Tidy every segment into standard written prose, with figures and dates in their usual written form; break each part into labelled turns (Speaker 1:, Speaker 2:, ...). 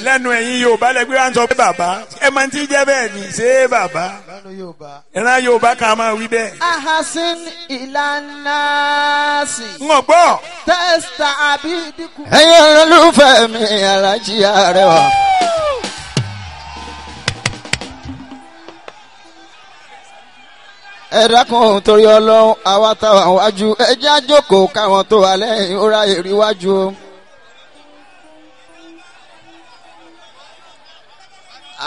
Speaker 1: lẹ́nu ẹ̀yin Yorùbá lẹ́gbẹ́ wa ń sọ pé bàbá ẹ máa ti jẹ́ bẹ́ẹ̀ ni ṣé bàbá ìran Yorùbá kan máa wí bẹ́ẹ̀.
Speaker 2: ahasin ìlànà sí.
Speaker 1: ń gbọ́.
Speaker 2: tẹ́sítà àbídíkù.
Speaker 3: ẹ̀yin olólùfẹ́ mi Aláàjì Arẹwà. ẹ dákun torí Ọlọ́run àwa táwa wájú ẹ jẹ́ á jókòó káwọn tó wà lẹ́yìn ó ráyè rí wájú o.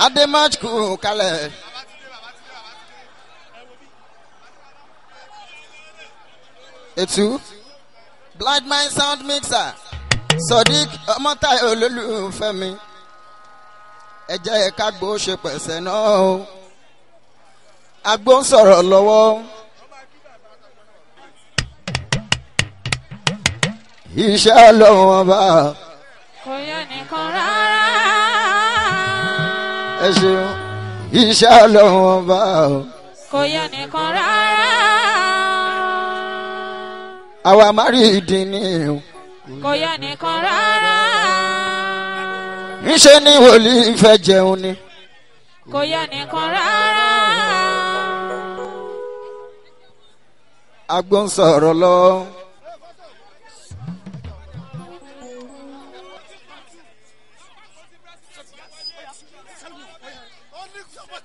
Speaker 3: ademachku kalẹ̀. ètú blind mind sound mixer Sodiq Ọmọ́táyọ̀ olólùfẹ́ mi ẹ jẹ́ ká gbó ṣe pẹ̀sẹ̀ náà o agbó ń sọ̀rọ̀ lọ́wọ́ iṣẹ́ Ọlọ́run ọba
Speaker 4: kò yẹ nìkan rárá.
Speaker 3: ẹ ṣeun iṣẹ́ Ọlọ́run ọba
Speaker 4: kò yẹ nìkan rárá.
Speaker 3: àwa má rí ìdí ni o
Speaker 4: kò yẹ nìkan rárá.
Speaker 3: ńṣe ni wòlíì fẹ́ jẹun ni.
Speaker 4: kò yẹ nìkan rárá.
Speaker 3: agbó ń sọ̀rọ̀ lọ.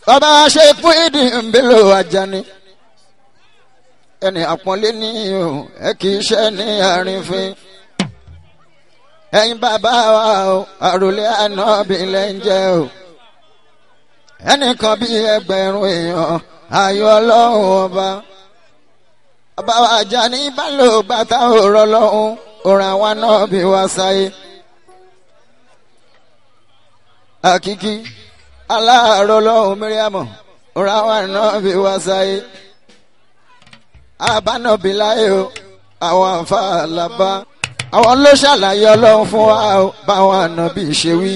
Speaker 3: bàbá ṣe fún ìdí ìbílò Àjàní ẹni àpọ́nlé ní o ẹ kì í ṣe ní àrífín ẹ̀yin bàbá wa o àròlé Ànábì lẹ́ ń jẹ́ o ẹnìkan bí ẹgbẹ̀rún èèyàn ayọ̀ Ọlọ́run ọba bàbá wa Àjàní bá lò bàtà òrọ̀ lọ́hùn òràn wa náà bí wá sáyé àkìkí aláàárọ̀ lọ́hùn Míríàmù òràn wa náà bí wá sáyé àbánàbí láyé o àwọn àǹfààlàbá àwọn ló ṣàlàyé Ọlọ́run fún wa o báwọn ànábì ṣe wí.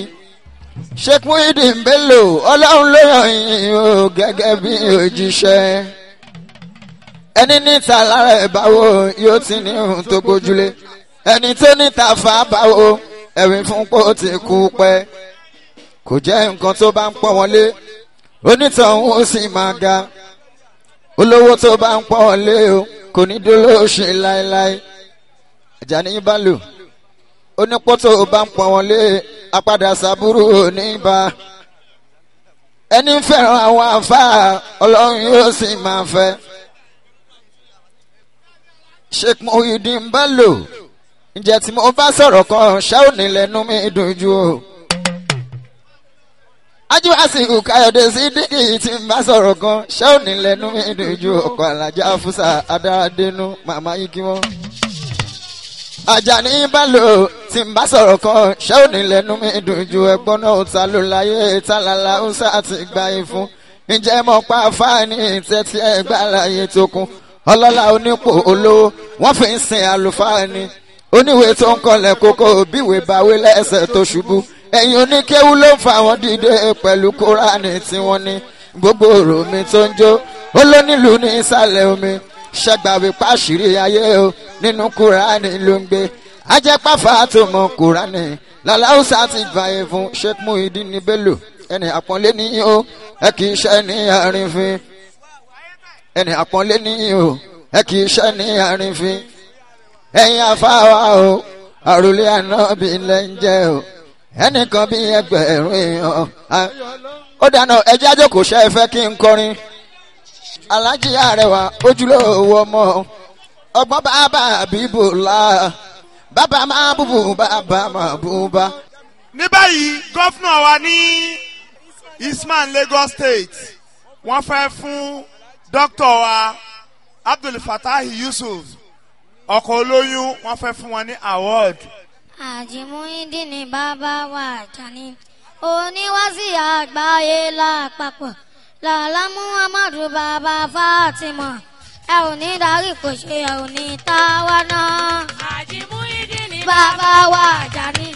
Speaker 3: Sheikh Muyideen Bello Ọlọ́run ló yàn yín o gẹ́gẹ́ bí òjíṣẹ́ ẹni níta lára ẹ̀ báwo yóò ti ní ohun tó gbójúlé ẹni tó níta fà báwo ẹ̀wìn fún pò ti kú pẹ́ kò jẹ́ nǹkan tó bá ń pọ́n wọn lé onítọ̀hún ó sì máa ga olówó tó bá ń pọ́n wọn lé o kò ní dolóòṣì láéláé Àjàní Bello onípò tó bá ń pọ́n wọn lé apádà sàbúrú oníbà ẹni fẹ́ràn àwọn àfáà Ọlọ́run yóò sì máa fẹ́. Sheikh Muyideen Bello ǹjẹ́ tí mo bá sọ̀rọ̀ kan ṣá ò ní lẹ́nu mi dùn jù o. Ajíwàsíù Káyọ̀dé Sídíkì tí n bá sọ̀rọ̀ kan ṣá ò ní lẹ́nu mi dùn jù ọkọ̀ Alájà Fúsà Adáradénú màmá yìí kí wọ́n. Àjàní Bello tí n bá sọ̀rọ̀ kan ṣé ò ní lẹ́nu mi dùn ju ẹgbọ́n náà ta ló láyé tálálà ó sá ti gba ìfún ǹjẹ́ mo pa fáàní tẹ́tí ẹgbẹ́ àlàyé tó kún ọlọ́lá onípò olówó wọ́n fi ń sin àlùfáà ni oníwèé tó ń kọlẹ̀ kókó bíwèé báwé lẹ́sẹ̀ tó ṣubú ẹ̀yin oníkéwú ló ń fa wọn dìde pẹ̀lú kúránì tí wọ́n ní gbogbo òrò mi tó ń jó olónílù ní ìsàlẹ̀ omi ṣàgbàwé pàṣírí ayé o nínú kúránì ló ń gbé ajẹ́pàfà tó mọ kúránì làlàúsà ti gbàyè fún Sheikh Muyideen Bello ẹni àpọ́nlé ní o ẹ kì í ṣe ní àrífín ẹni àpọ́nlé ní o ẹ kì í ṣe ní àrífín ẹ̀yin afáwa o àròlé Ànábì lẹ́ ń jẹ́ o ẹnìkan bí ẹgbẹ̀rún èèyàn ó dáná ẹjẹ́ àjòkó ṣe é fẹ́ kí n kọrin. Aláàjì Arẹwà ojúlówó ọmọ ọgbọ́n bàbá bíbùlà bàbá máa bùbù bàbá máa bùbá.
Speaker 1: ní báyìí gọ́fúnà wa ní Eastman Lagos State wọ́n fẹ́ fún dókítà wa Abdul Fatai Yusuf ọkọ̀ olóyún wọ́n fẹ́ fún wọn ní award.
Speaker 5: Àjì Muyideen ní bàbá wa Àjàní oníwàásí àgbáyé lápapọ̀ lọ́lá Muhammadu bàbá Fatima ẹ ò ní darí kò ṣe ẹ ò ní táwa náà.
Speaker 4: Àjì Muyideen ní
Speaker 5: bàbá wa Àjàní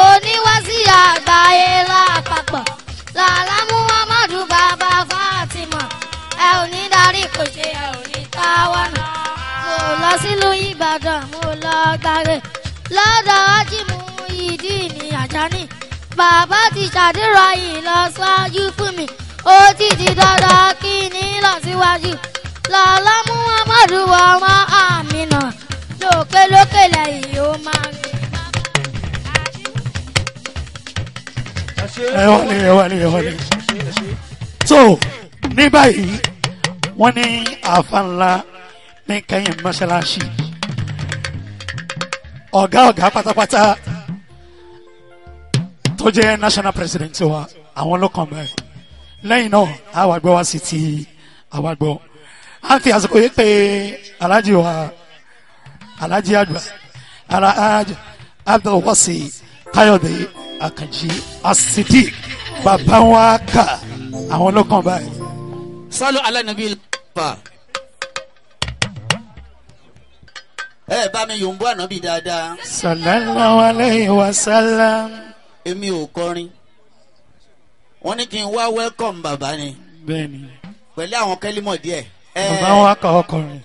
Speaker 5: oníwàásí àgbáyé lápapọ̀ lọ́lá Muhammadu bàbá Fatima ẹ ò ní darí kò ṣe ẹ ò ní táwa náà. mo lọ sílùú Ìbàdàn mo lọ gbàrè lọ́dọ̀ Àjì Muyideen Àjàní bàbá ti ṣàdúrà ìlọsíwájú fún mi ó ti di dandan kí ní ìlọsíwájú lọ́lá muhammadu ọmọ àmìnà lókè lókè lẹ́yìn ó máa gbé.
Speaker 6: ẹ wọlé. so ní báyìí wọ́n ní àfa ńlá ní kẹ́yìn mọ́ṣáláṣí ọ̀gá pátápátá tó jẹ́ national president wa àwọn ló kàn báyìí lẹ́yìn náà àwa gbọ́ wá sí ti àwa gbọ́ a fi àsìkò yìí pé alájí àgbà alájí abdulwasi káyọ̀dé àkànjí asidi bàbá wa kà àwọn ló kàn báyìí.
Speaker 7: sálọ alánàbí fa ẹ bá mi yòǹbó ànábì dáadáa.
Speaker 6: sallallahu alayhi wa sallam.
Speaker 7: èmi ò kọrin wọ́n ní kí n wá welcome bàbá ni.
Speaker 6: bẹ́ẹ̀ni.
Speaker 7: pẹ̀lú àwọn kẹ́límọ̀ díẹ̀.
Speaker 6: bàbá wa kà ọkùnrin.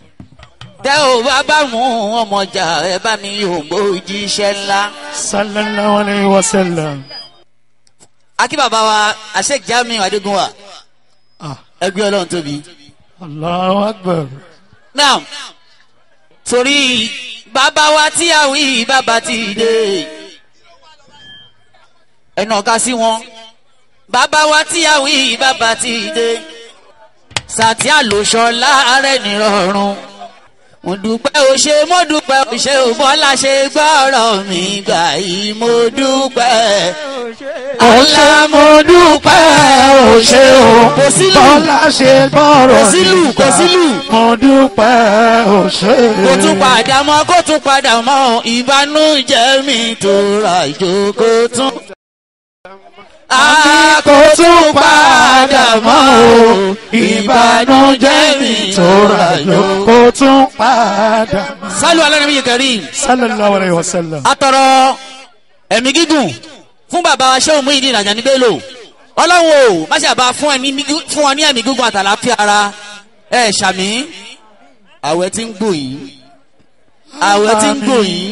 Speaker 7: tẹ ò bá bá mú ọmọjà ẹ bá mi yòǹbó jíṣẹ́ ńlá.
Speaker 6: sallallahu alayhi wa sallam.
Speaker 7: akí bàbá wa Sheikh Jamiu Adégúnwà ẹgbẹ́ ọlọ́run tóbi.
Speaker 6: Allahu akbar.
Speaker 7: now torí bàbá wa tí a wí bàbá ti dé ẹnà ọ̀gá sí wọn bàbá wa tí a wí bàbá ti dé sàtì àlòṣọ láàárẹ̀ nírọ̀rùn mo dúpẹ́ o ṣe mo dúpẹ́ o ṣe o bọ́lá ṣe gbọ́rọ̀ mi gbà yìí mo dúpẹ́.
Speaker 6: ọ̀la mo dúpẹ́ o ṣe o bọ́lá ṣe gbọ́rọ̀ mi gbà mo dúpẹ́ o ṣe.
Speaker 7: kó tún padà mọ́ ìbànújẹ́ mi tó ra ìjókòó tún.
Speaker 6: kó tún padà mọ́ o ìbànújẹ́ mi tó ra ìjókòó kó tún padà mọ́.
Speaker 7: sálù alẹ́ nàbí karim.
Speaker 6: sallallahu alayhi wa sallam.
Speaker 7: atọrọ ẹ̀mí gígùn fún bàbá wa Shehu Muyideen Ajani Bello ọlọ́run o má ṣe àbá fún ọ ní ẹ̀mí gígùn àtàlàfíà ara ẹ̀ ṣàmì àwẹ̀ tí ń gbò yìí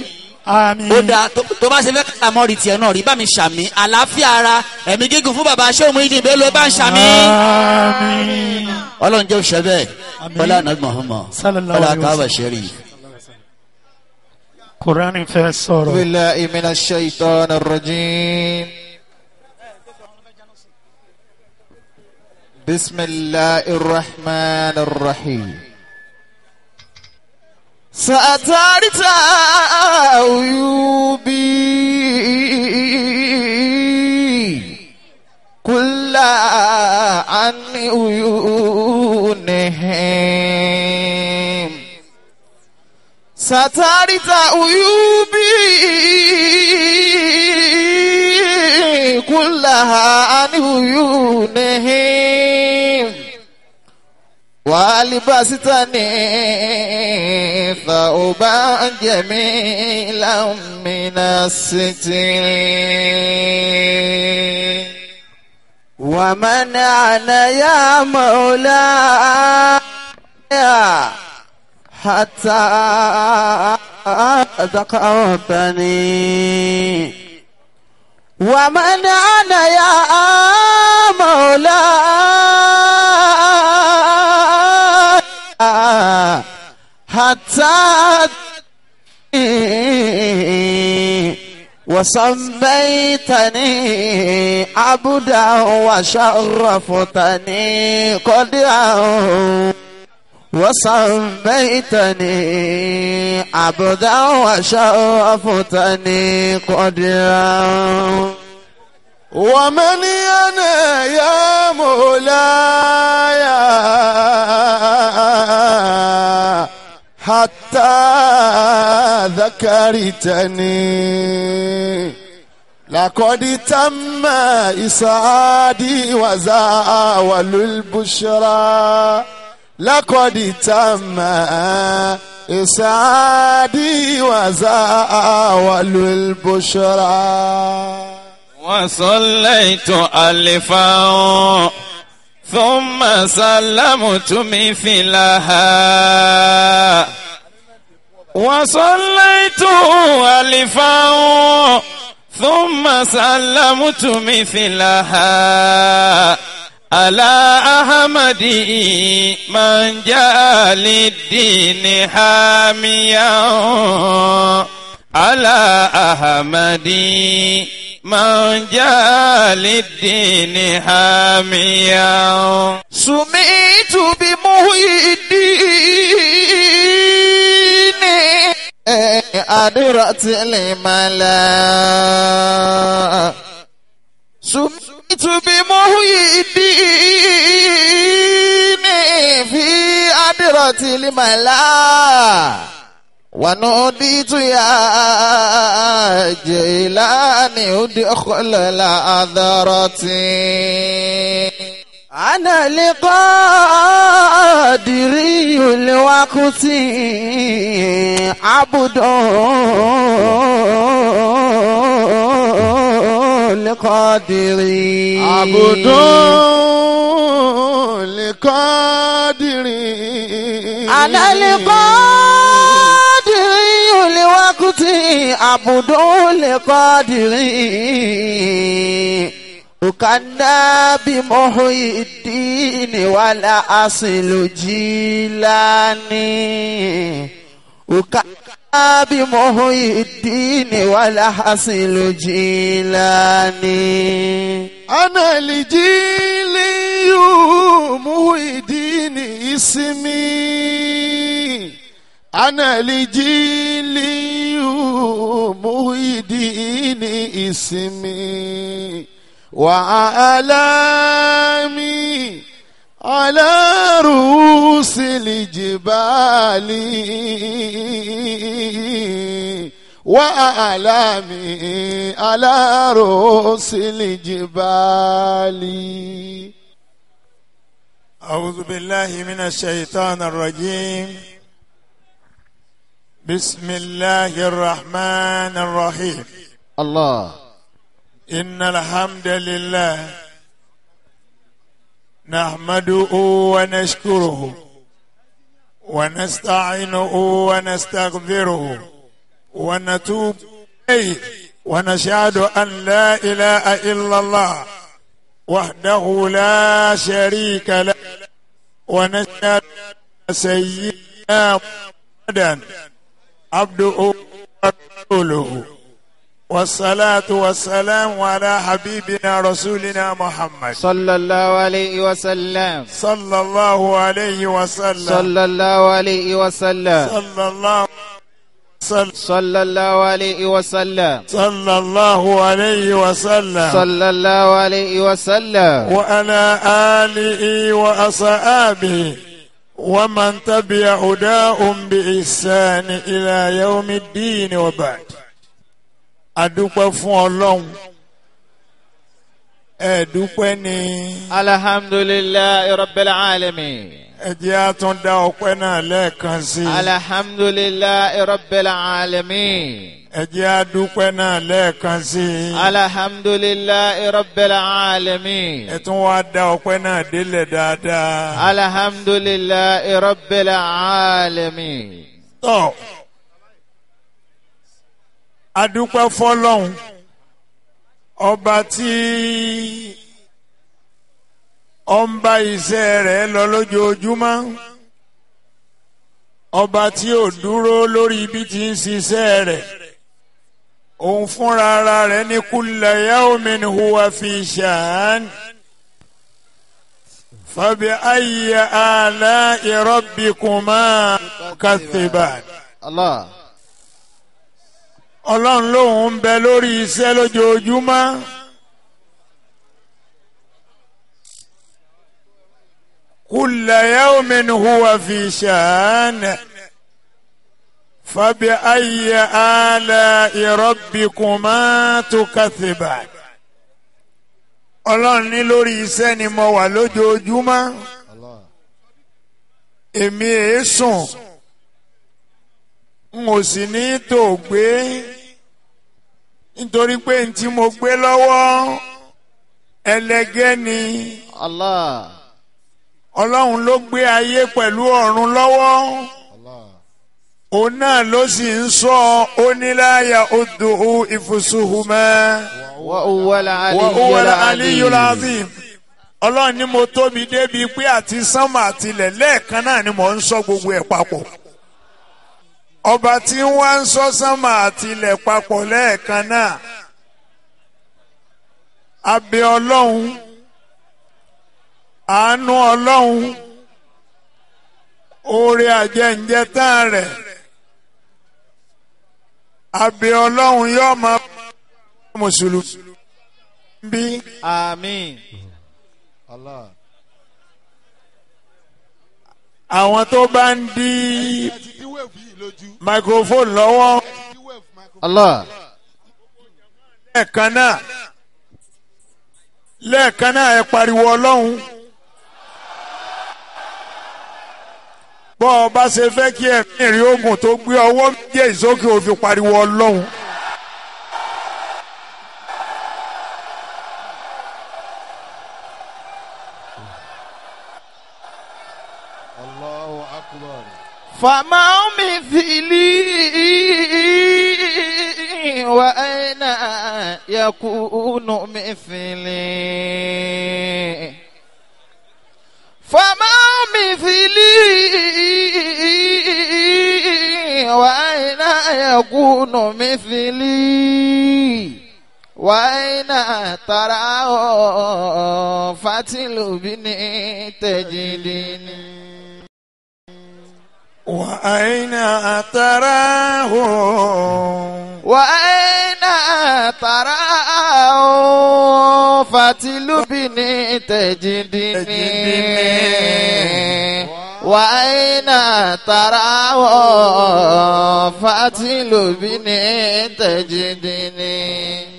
Speaker 7: ó dáa tó bá ṣe fẹ́ kàtà mọ́rì tiẹ̀ náà rí bá mi ṣàmì àlàáfíà ara ẹ̀mí gígùn fún bàbá Shehu Muyideen Bello bá ń ṣàmì ọlọ́run jẹ́ òṣèré bẹ́ẹ̀ bọ́lá nàgbọ̀n Muhammad bọ́lá káwà ṣẹ́rì.
Speaker 6: Quran fẹ́ sọ̀rọ̀.
Speaker 3: billahi minash shaitanir rajim. bismillahir rahmanir rahim. sa'atarita uyubi kulla an uyunihim. سترت عيوبي كلها عن عيونهم ولبستني ثوبا جميلا من الستر ومنعنا يا مولاي حتى ذكرتني ومن أنا يا مولاي حتى وسميتني عبدا وشرفتني قدرا وسميتني عبدا وشرفتني قدرا ومن أنا يا مولاي حتى ذكرتني لقد تم إسعادي وزاول البشرى لقد تم إسعادي وزاول البشرى
Speaker 8: وصليت ألفا ثم سلمت مثلها وصليت ألفا ثم سلمت مثلها على أحمد من جاء للدين حاميا على أحمد من جاء للدين حاميا
Speaker 3: سمعت بمحيي الدين أدرة الملا سمعت بمحيي الدين في أدرة الملا ونوديت يا جيلاني ادخل العذرة أنا لقادري الوقت عبد لقادري
Speaker 9: عبد لقادري
Speaker 3: أنا لقادري الوقت عبد لقادري وكان بمحيي الدين ولا أصل جيلاني وكان بمحيي الدين ولا أصل جيلاني
Speaker 9: أنا لجيلي محيي الدين اسمي أنا لجيلي محيي الدين اسمي وأعلامي على رؤوس الجبال وأعلامي على رؤوس الجبال.
Speaker 1: أعوذ بالله من الشيطان الرجيم. بسم الله الرحمن الرحيم.
Speaker 3: الله.
Speaker 1: إن الحمد لله نحمده ونشكره ونستعينه ونستغفره ونتوب إليه ونشهد أن لا إله إلا الله وحده لا شريك له ونشهد أن سيدنا محمدا عبده ورسوله والصلاة والسلام على حبيبنا رسولنا محمد
Speaker 3: صلى الله عليه وسلم
Speaker 1: صلى الله عليه وسلم
Speaker 3: صلى الله عليه وسلم
Speaker 1: صلى الله
Speaker 3: صلى الله عليه وسلم
Speaker 1: صلى الله عليه وسلم
Speaker 3: صلى الله عليه وسلم
Speaker 1: وعلى آله وأصحابه ومن تبع هداهم بإحسان إلى يوم الدين وبعد. adúpẹ́ fún Ọlọ́run ẹ̀dúpẹ́ ni.
Speaker 3: alhamdulillahi rabbil alamin.
Speaker 1: ẹ jẹ́ a tún dá ọpẹ́ náà lẹ́ẹ̀kan sí.
Speaker 3: alhamdulillahi rabbil alamin.
Speaker 1: ẹ jẹ́ a dúpẹ́ náà lẹ́ẹ̀kan sí.
Speaker 3: alhamdulillahi rabbil alamin.
Speaker 1: ẹ tún wá dá ọpẹ́ náà délẹ̀ dáadáa.
Speaker 3: alhamdulillahi rabbil alamin.
Speaker 1: tọ́ adúpẹ́ fọ́lọ́hun ọba tí ó ń bá iṣẹ́ rẹ̀ lọ lójoojúmọ́, ọba tí ò dúró lórí ibi tí ń ṣiṣẹ́ rẹ̀, òun fúnra ara rẹ̀ ní kulla yawmin huwa fi sha'n fabi ayyi ala'i rabbikuma tukaththiban. Allah. Ọlọ́run lòun ń bẹ lórí iṣẹ́ lójoojúmọ́. Kulla yawmin huwa fi sha'n fabi ayyi ala'i rabbikuma tukaththiban. Ọlọ́run ní lórí iṣẹ́ ni mo wà lójoojúmọ́. Èmi èé sùn, n ò sì ní tó gbé, nítorí pé n tí mo gbé lọ́wọ́ ẹlẹgẹ́ ni. Allah. Ọlọ́run ló gbé ayé pẹ̀lú ọ̀run lọ́wọ́. Allah. òun náà ló sì ń sọ oníláyà odò ìfòsùhùmẹ́
Speaker 3: wa huwal
Speaker 1: aliyyul azim. Ọlọ́run ni mo tóbi débi pé àti sánmà àtilẹ̀ lẹ́ẹ̀kan náà ni mò ń sọ gbogbo ẹ̀ papọ̀. Ọba tí wọ́n ń sọ sánmà àtilẹ̀ papọ̀ lẹ́ẹ̀kan náà. Abẹ Ọlọ́run, àánú Ọlọ́run, oore àjẹǹjẹtán rẹ̀. Abẹ Ọlọ́run yóò máa mùsùlùmí bí.
Speaker 3: Àmín.
Speaker 9: Allah.
Speaker 1: Àwọn tó bá ń di microphone lọ́wọ́.
Speaker 3: Allah.
Speaker 1: Lẹ́ẹ̀kan náà ẹ pariwo Ọlọ́run. Bọ́ ọ bá ṣe fẹ́ kí ẹ̀mí ìrìn ogun tó gbé ọwọ́ méjèèjì sókè ó fi pariwo Ọlọ́run.
Speaker 9: Allahu akbar.
Speaker 3: فما مثلي وأين يكون مثلي فما مثلي وأين يكون مثلي وأين تراه فتلبني تجدني
Speaker 1: وأين تراه
Speaker 3: وأين تراه فتلبني تجدني وأين تراه فتلبني تجدني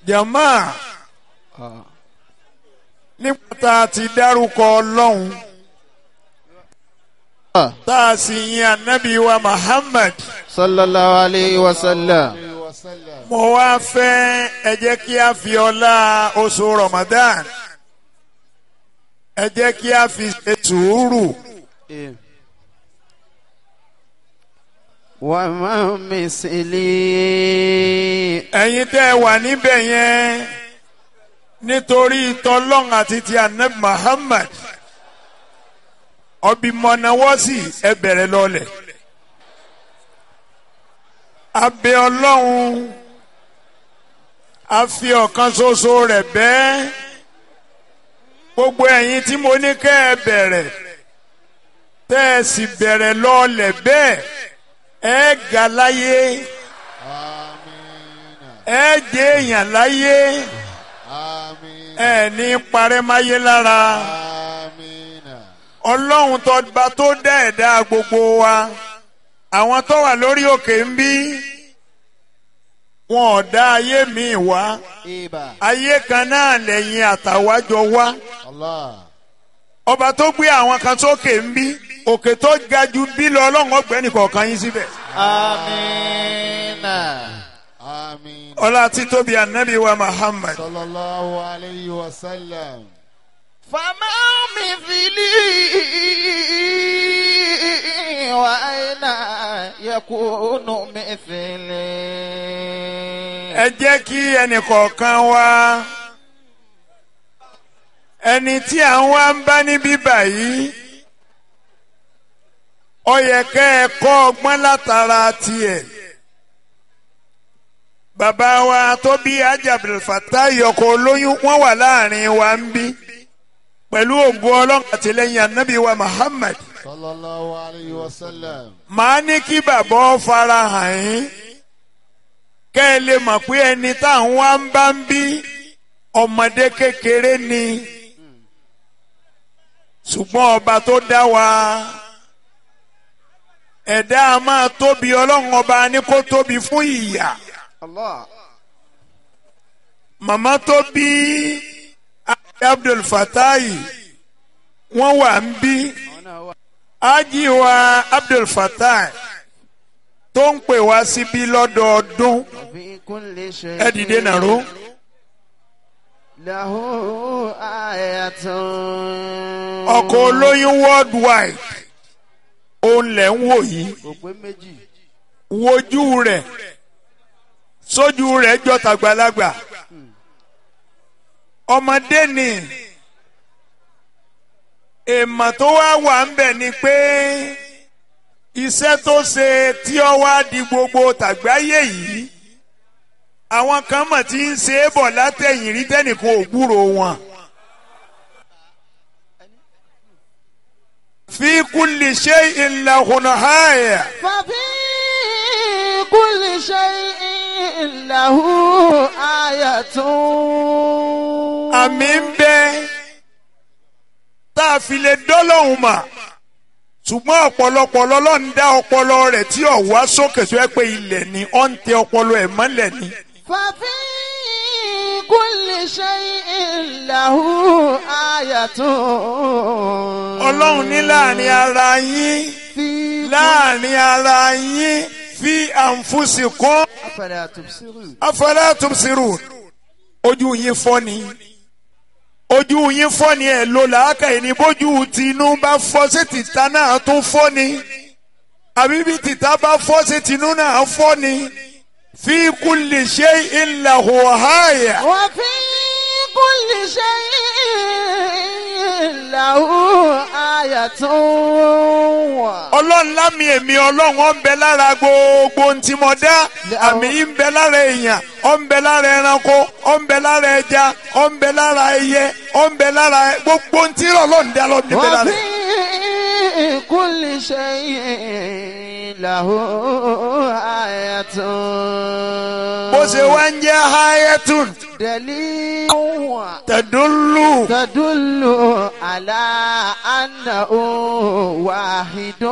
Speaker 1: Jàmáà nípa tá a ti dárúkọ Ọlọ́run tá a sì yin Ànábì wa Muhammad
Speaker 3: sallallahu alayhi wa sallam.
Speaker 1: mo wá fẹ́ ẹ jẹ́ kí a fi ọlá oṣù Ramadan ẹ jẹ́ kí a fi ṣe sùúrù.
Speaker 3: wa ma misli.
Speaker 1: ẹ̀yin tẹ́ ẹ wà níbẹ̀ yẹn nítorí tọ́lọ́n àti ti Ànábì Muhammad ọbí mọ̀nàwọ́sì ẹ bẹ̀rẹ̀ lọ́lẹ̀. Abẹ Ọlọ́run a fi ọ̀kan ṣoṣo rẹ̀ bẹ́ẹ̀ gbogbo ẹ̀yin tí mo ní kẹ́ ẹ bẹ̀rẹ̀ tẹ́ ẹ sì bẹ̀rẹ̀ lọ́lẹ̀ bẹ́ẹ̀ ẹ ga láyé ẹ jẹ́ èèyàn láyé ẹ ní parẹ́ máyé lára. Ọlọ́run tó bá tó dá ẹ̀dá gbogbo wa àwọn tó wà lórí òkè ń bí wọn ò dá ayé míì wá ayé kan náà lẹ́yìn àtàwájọ wá ọba tó gbé àwọn kan sókè ń bí òkè tó ga jù bí lọ Ọlọ́run ọgbẹ́ni kọ̀ọ̀kan yín síbẹ̀.
Speaker 3: Amina.
Speaker 1: Ọlá títóbi Ànábì wa Muhammad
Speaker 9: sallallahu alayhi wa sallam.
Speaker 3: فما مثلي وأين يكون مثلي.
Speaker 1: ẹ jẹ́ kí ẹnìkọ̀ọ̀kan wa ẹni tí à ń wá ń bá níbí báyìí ó yẹ kẹ́ ẹ kọ́ ọgbọ́n látara tiẹ̀. Bàbá wa tó bí Haji Abdulfatai ọkọ olóyún wọ́n wà láàrin wa ń bí pẹ̀lú ògo Ọlọ́run àtìlẹ́yìn Ànábì wa Muhammad
Speaker 9: sallallahu alayhi wa sallam.
Speaker 1: màá ní kí bàbá ọ fara hàn yín kẹ́ ẹ lè mọ̀ pé ẹni táwọn wá ń bá ń bí ọmọdé kékeré ni ṣùgbọ́n ọba tó dá wa ẹ̀dá a máa tóbi Ọlọ́run ọba ní kó tóbi fún ìyà. Màmá tó bí Abdulfatai wọ́n wà ń bí Haji wa Abdulfatai tó ń pè wá síbí lọ́dọọdún ẹ dìde nàró. ọkọ̀ olóyún worldwide òun lẹ̀ ń wò yìí
Speaker 2: kò pé méjì.
Speaker 1: wojú rẹ̀ sójú rẹ̀ jọ tàgbàlagbà ọmọdé ni èèmọ̀ tó wá wà ń bẹ̀ ni pé iṣẹ́ tó ṣe tí ó wá di gbogbo tàgbáyé yìí àwọn kan mọ̀ tí ń ṣe é bọ̀ látẹ̀yìn rí tẹ́nìkan ò gbúrò wọn. fi kulli shay'in lahu nihaya.
Speaker 2: ففي كل شيء له آية.
Speaker 1: àmì ń bẹ tá a fi lè dọ́lọ́hùn mà ṣùgbọ́n ọ̀pọ̀lọpọ̀ lọ́lọ́run dá ọpọlọ rẹ̀ tí ò wá sókè tó yẹ pé ilẹ̀ ni ó ń tẹ ọpọlọ ẹ̀ mọ́lẹ̀ ni.
Speaker 2: ففي كل شيء له آية.
Speaker 1: ọlọ́run ní láàrin ara yín láàrin ara yín fi anfusikum
Speaker 2: أفلا تبصرون.
Speaker 1: afala tubsirun ojú yín fọ́ ni ojú yín fọ́ ni ẹ̀ ló làákàyè ní bójú tinú bá fọ́ sí tìta náà tún fọ́ ni àbí bí tìta bá fọ́ sí tinú náà fọ́ ni fi kulli shay'in lahu aya.
Speaker 2: وفي كل شيء له آية.
Speaker 1: ọlọ́run lámì èmi ọlọ́run ó ń bẹ lára gbogbo ohun tí mo dá àmì yìí ń bẹ lára èèyàn ó ń bẹ lára ẹranko ó ń bẹ lára ẹja ó ń bẹ lára ẹyẹ ó ń bẹ lára gbogbo ohun tí ọlọ́run dá ló ń bẹ lára.
Speaker 2: وفي كل شيء له آية.
Speaker 1: bó ṣe wá ń jẹ́ ayatun
Speaker 2: دليل
Speaker 1: tadullu
Speaker 2: على أنه واحد.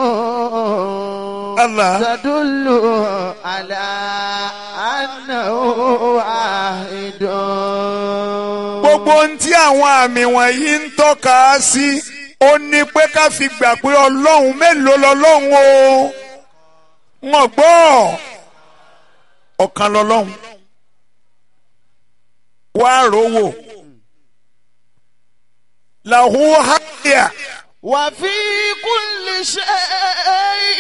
Speaker 1: Allah.
Speaker 2: تدل على أنه واحد.
Speaker 1: gbogbo ohun tí àwọn àmì wọ̀nyí ń tọ́ka sí ó ní pé ká fi gbà pé ọlọ́run mélòó lọ́lọ́run o wọ́n gbọ́ ọ̀kan lọ́lọ́run wá rówó lahu haya.
Speaker 2: وفي كل شيء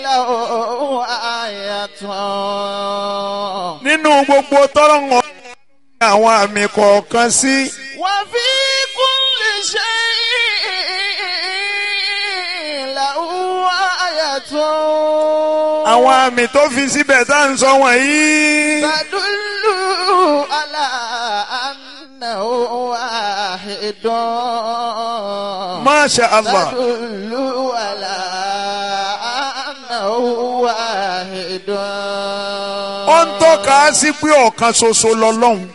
Speaker 2: له آية.
Speaker 1: nínú gbogbo tọ́lọ́run àwọn àmì kọ̀ọ̀kan sí.
Speaker 2: وفي كل شيء له آية.
Speaker 1: àwọn àmì tó fi síbẹ̀ tá à ń sọ wọ̀nyí.
Speaker 2: تدل على أنه واحد.
Speaker 1: Masha Allah.
Speaker 2: تدل على أنه واحد.
Speaker 1: ó ń tọ́ka sí pé ọ̀kan ṣoṣo lọ́lọ́run.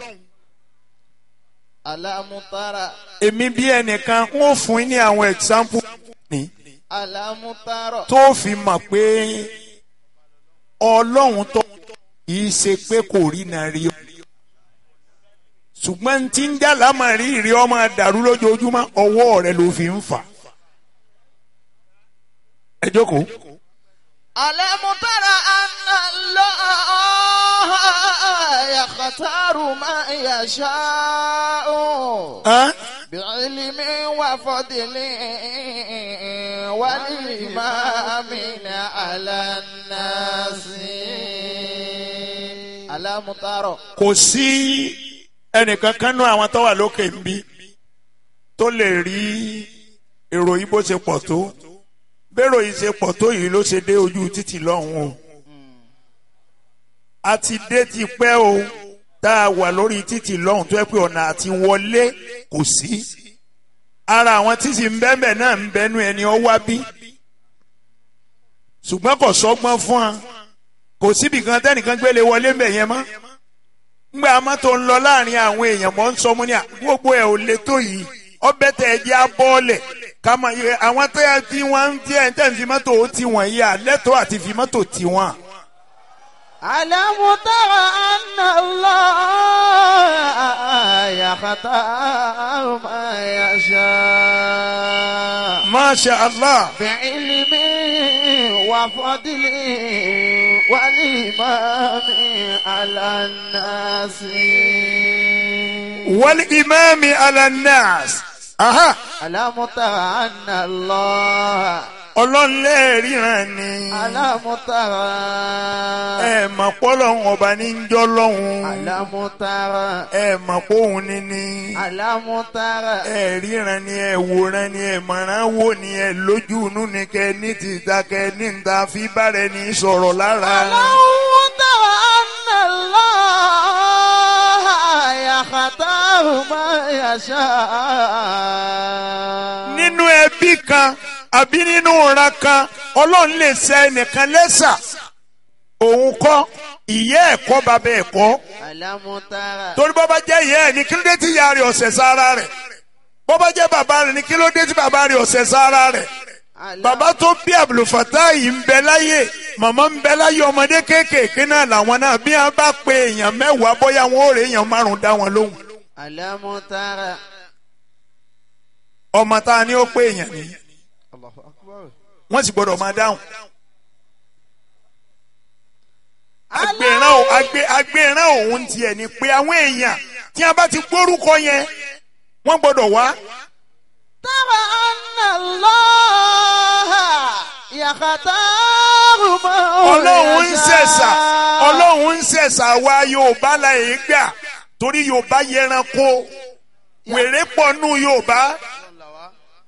Speaker 2: ألم ترى
Speaker 1: èmi bí ẹnìkan ń ó fún yín ní àwọn example ní
Speaker 2: ألم ترى
Speaker 1: tó fi mọ̀ pé ọlọ́run tó yìí ṣe pé kò rí náà rí o. ṣùgbọ́n tí ń jà lámà rí ìrí ọmọ dàrú lójoojúmọ́ ọwọ́ rẹ ló fi ń fà. ẹ jókòó.
Speaker 2: ألم ترى أن الله يختار ما يشاء بعلم وفضل والإمام على الناس. ألم ترى
Speaker 1: kò sí ẹnìkan kan náà àwọn tó wà lókè ń bí tó lè rí èrò yìí bó ṣe pọ̀ tó bẹ́rò yìí ṣe pọ̀ tó yìí ló ṣe dé ojú títì lọ́hùn o a ti dé ti pẹ́ o tá a wà lórí títì lọ́hùn tó yẹ pé ọ̀nà àti wọlé kò sí ara àwọn títì ń bẹ́ẹ̀ náà ń bẹ́nu ẹni ọwá bí ṣùgbọ́n kò sọ́gbọ́n fún wa kò síbi kan tẹ́nìkan gbélé wọlé ń bẹ̀ yẹn mọ́ ngbà mọ́tò ń lọ láàrin àwọn èèyàn mọ́ ń sọ mọ́ ní gbogbo ẹ̀ ò lè tó yìí ọbẹ̀ tẹ̀ ẹ̀ jẹ́ abọ́ọ̀lẹ̀ kama yẹ àwọn tó yẹ tí wọ́n ń tiẹ̀ tẹ̀ ń fi mọ́tò ó ti wọ̀n yìí àlẹ́tọ̀ àti fi mọ́tò ti wọ́n.
Speaker 2: ألم تر أن الله يختار ما يشاء
Speaker 1: Masha Allah.
Speaker 2: بعلم وفضل والإمام على الناس.
Speaker 1: wal imami ala nas. aha
Speaker 2: ألم تر أن الله
Speaker 1: ọlọ́nlẹ̀ ríran ni.
Speaker 2: alámútara.
Speaker 1: ẹ mọ̀ pọ́lọ́hún ọba ní ń jọ́ lọ́hún.
Speaker 2: alámútara.
Speaker 1: ẹ mọ̀ póhùn ní ní.
Speaker 2: alámútara.
Speaker 1: ẹ ríran ni ẹ wòran ni ẹ mọ̀ràn wò ni ẹ lójú inú ni kẹ ní tìta kẹ ní ta fi bára ẹni sọ̀rọ̀ lára.
Speaker 2: alámútara anàlá yàkàtàrù máa yàṣà.
Speaker 1: nínú ẹbí kan àbí nínú ìran kan ọlọ́run lè ṣe ẹnìkan lẹ́sà òun kọ́ ìyá ẹ̀kọ́ bàbá ẹ̀kọ́.
Speaker 2: alámútara.
Speaker 1: torí bọ́ bá jẹ́ ìyá ẹ̀ ní kí ló dé tí ìyá rẹ̀ ọ̀sẹ̀ sára rẹ̀ bọ́ bá jẹ́ bàbá rẹ̀ ní kí ló dé tí bàbá rẹ̀ ọ̀sẹ̀ sára rẹ̀. bàbá tó bí Abdulfatai ń bẹ láyé màmá ń bẹ láyé ọmọdé kéékèèké náà làwọn náà bí wọn bá pe èèyàn mẹ́wàá bóyá wọn ò rè èèyàn márùn dá wọn lóhùn.
Speaker 2: alámútara.
Speaker 1: ọmọ tá a ní ó pé èèyàn ní wọ́n sì gbọ́dọ̀ máa dáhùn. agbèrán òun tiẹ̀ ni pé àwọn èèyàn tí a bá ti gbórúkọ yẹn wọ́n gbọ́dọ̀ wá.
Speaker 2: tara anàlá yàkàtàrù máa yàṣà.
Speaker 1: ọlọ́run ń ṣẹ̀ṣà wa Yorùbá la èé gbà torí Yorùbá yẹranko wèrè pọ̀ nù Yorùbá.